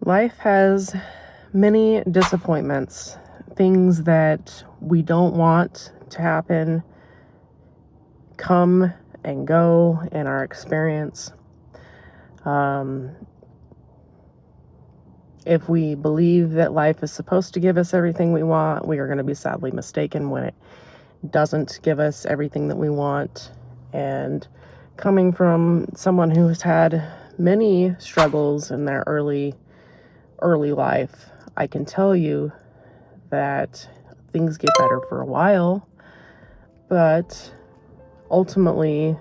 Life has many disappointments, things that we don't want to happen come and go in our experience. If we believe that life is supposed to give us everything we want, we are going to be sadly mistaken when it doesn't give us everything that we want. And coming from someone who has had many struggles in their early life, I can tell you that things get better for a while, but ultimately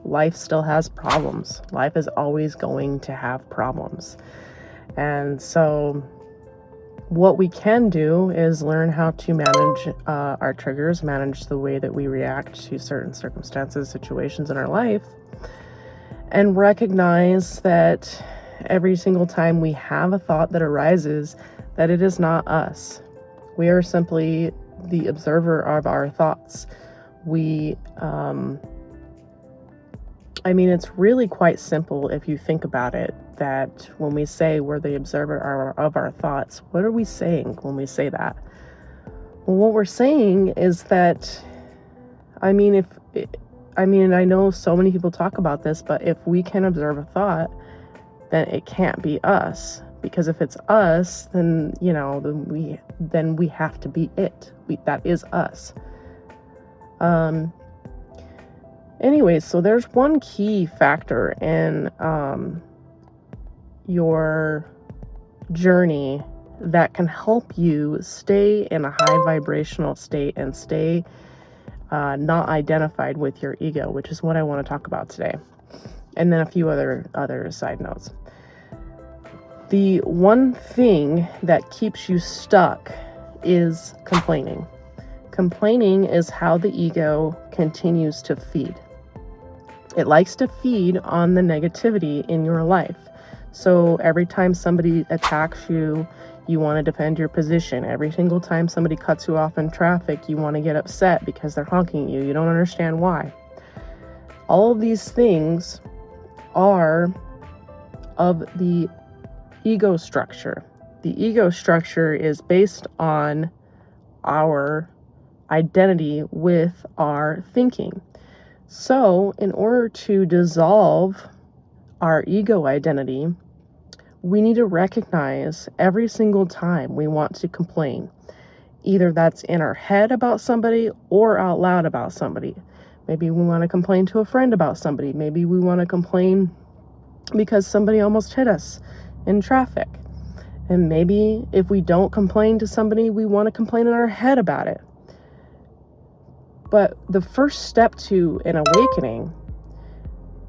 life still has problems. Life is always going to have problems. And so what we can do is learn how to manage our triggers, manage the way that we react to certain circumstances, situations in our life, and recognize that every single time we have a thought that arises, that it is not us. We are simply the observer of our thoughts. It's really quite simple if you think about it, that when we say we're the observer of our thoughts, what are we saying when we say that? Well, what we're saying is that, I know so many people talk about this, but if we can observe a thought, then it can't be us. Because if it's us, then we have to be it. That is us. Anyways, so there's one key factor in your journey that can help you stay in a high vibrational state and stay not identified with your ego, which is what I want to talk about today. And then a few other side notes. The one thing that keeps you stuck is complaining. Complaining is how the ego continues to feed. It likes to feed on the negativity in your life. So every time somebody attacks you, you want to defend your position. Every single time somebody cuts you off in traffic, you want to get upset because they're honking you. You don't understand why. All of these things are of the ego structure. The ego structure is based on our identity with our thinking. So in order to dissolve our ego identity, we need to recognize every single time we want to complain. Either that's in our head about somebody or out loud about somebody. Maybe we want to complain to a friend about somebody. Maybe we want to complain because somebody almost hit us in traffic. And maybe if we don't complain to somebody, we want to complain in our head about it. But the first step to an awakening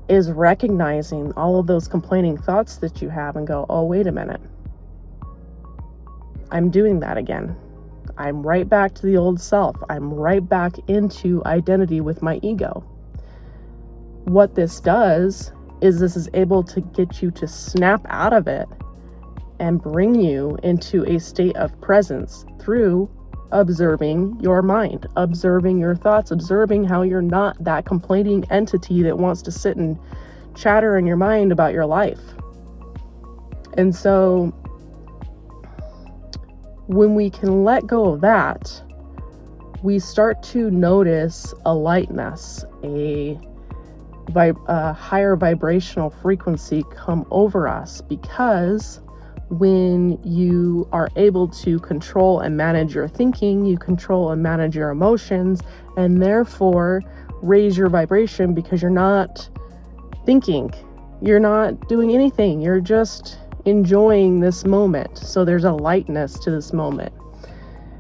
is recognizing all of those complaining thoughts that you have and go, oh, wait a minute. I'm doing that again. I'm right back to the old self. I'm right back into identity with my ego. What this does is this is able to get you to snap out of it and bring you into a state of presence through observing your mind, observing your thoughts, observing how you're not that complaining entity that wants to sit and chatter in your mind about your life. And so when we can let go of that, we start to notice a lightness, a higher vibrational frequency come over us, because when you are able to control and manage your thinking, you control and manage your emotions, and therefore raise your vibration, because you're not thinking, you're not doing anything, you're just enjoying this moment. So there's a lightness to this moment.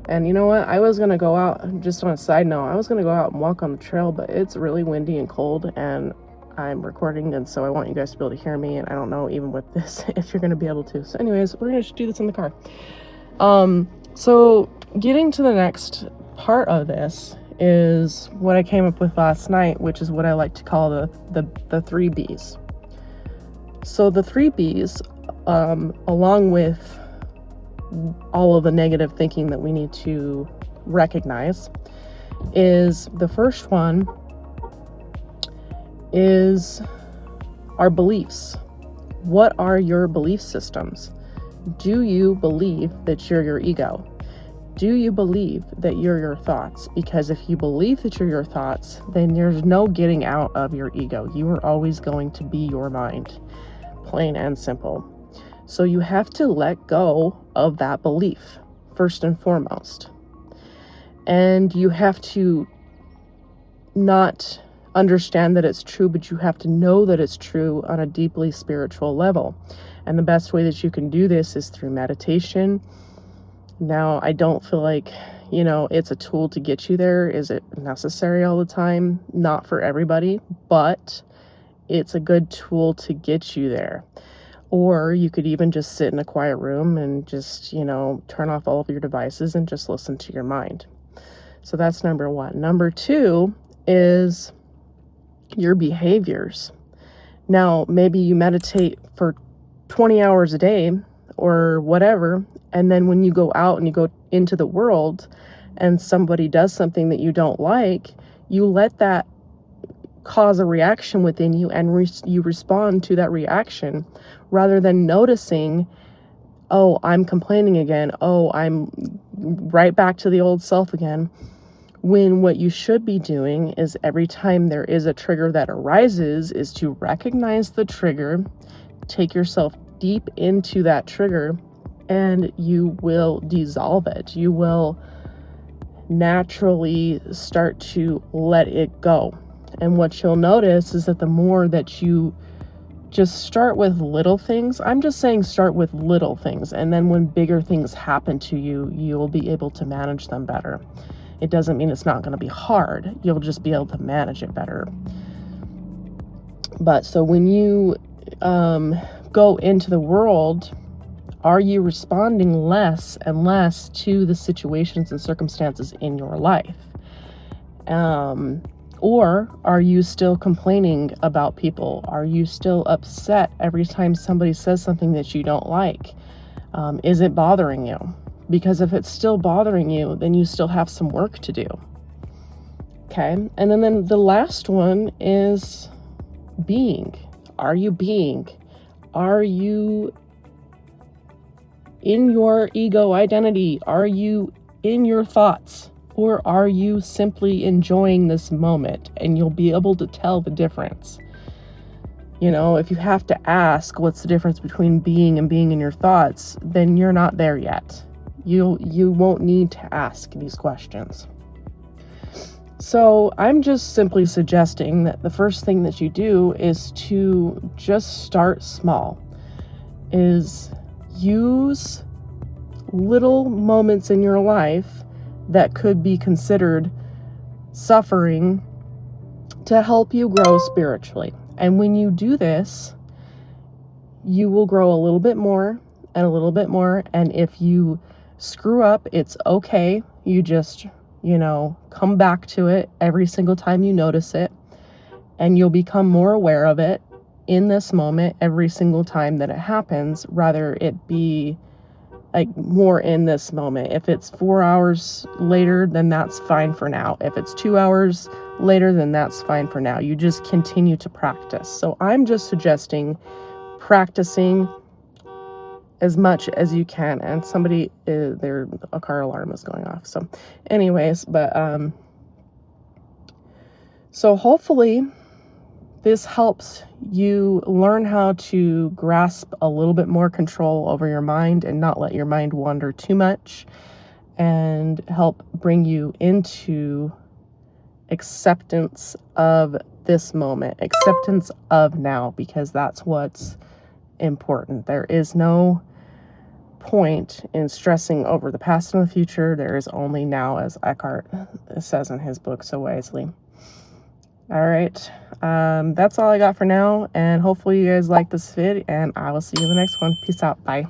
And you know what? I was going to go out, just on a side note, I was going to go out and walk on the trail, but it's really windy and cold, and I'm recording, and so I want you guys to be able to hear me, and I don't know even with this if you're going to be able to. So anyways, we're going to do this in the car. So getting to the next part of this is what I came up with last night, which is what I like to call the 3 B's. So the 3 B's, along with all of the negative thinking that we need to recognize, is the first one is our beliefs. What are your belief systems? Do you believe that you're your ego? Do you believe that you're your thoughts? Because if you believe that you're your thoughts, then there's no getting out of your ego. You are always going to be your mind, plain and simple. So you have to let go of that belief, first and foremost. And you have to not understand that it's true, but you have to know that it's true on a deeply spiritual level. And the best way that you can do this is through meditation. Now, I don't feel like, it's a tool to get you there. Is it necessary all the time? Not for everybody, but it's a good tool to get you there. Or you could even just sit in a quiet room and just, turn off all of your devices and just listen to your mind. So that's number one. Number two is your behaviors. Now, maybe you meditate for 20 hours a day or whatever, and then when you go out and you go into the world and somebody does something that you don't like, you let that cause a reaction within you, and you respond to that reaction rather than noticing, oh, I'm complaining again. Oh, I'm right back to the old self again. When what you should be doing is every time there is a trigger that arises is to recognize the trigger, take yourself deep into that trigger, and you will dissolve it. You will naturally start to let it go. And what you'll notice is that the more that you just start with little things, I'm just saying start with little things, and then when bigger things happen to you, you'll be able to manage them better. It doesn't mean it's not going to be hard. You'll just be able to manage it better. But so when you go into the world, are you responding less and less to the situations and circumstances in your life? Or are you still complaining about people? Are you still upset every time somebody says something that you don't like? Is it bothering you? Because if it's still bothering you, then you still have some work to do. Okay? And then the last one is being. Are you being? Are you in your ego identity? Are you in your thoughts? Or are you simply enjoying this moment? And you'll be able to tell the difference. If you have to ask what's the difference between being and being in your thoughts, then you're not there yet. You won't need to ask these questions. So I'm just simply suggesting that the first thing that you do is to just start small. Is use little moments in your life that could be considered suffering to help you grow spiritually. And when you do this, you will grow a little bit more and a little bit more. And if you screw up, it's okay. You just, come back to it every single time you notice it, and you'll become more aware of it in this moment every single time that it happens, rather it be like more in this moment. If it's 4 hours later, then that's fine for now. If it's 2 hours later, then that's fine for now. You just continue to practice. So I'm just suggesting practicing as much as you can. And a car alarm is going off. So anyways, but so hopefully this helps you learn how to grasp a little bit more control over your mind and not let your mind wander too much, and help bring you into acceptance of this moment, acceptance of now, because that's what's important. There is no point in stressing over the past and the future. There is only now, as Eckhart says in his book so wisely. All right, that's all I got for now, and hopefully you guys like this vid, and I will see you in the next one. Peace out. Bye.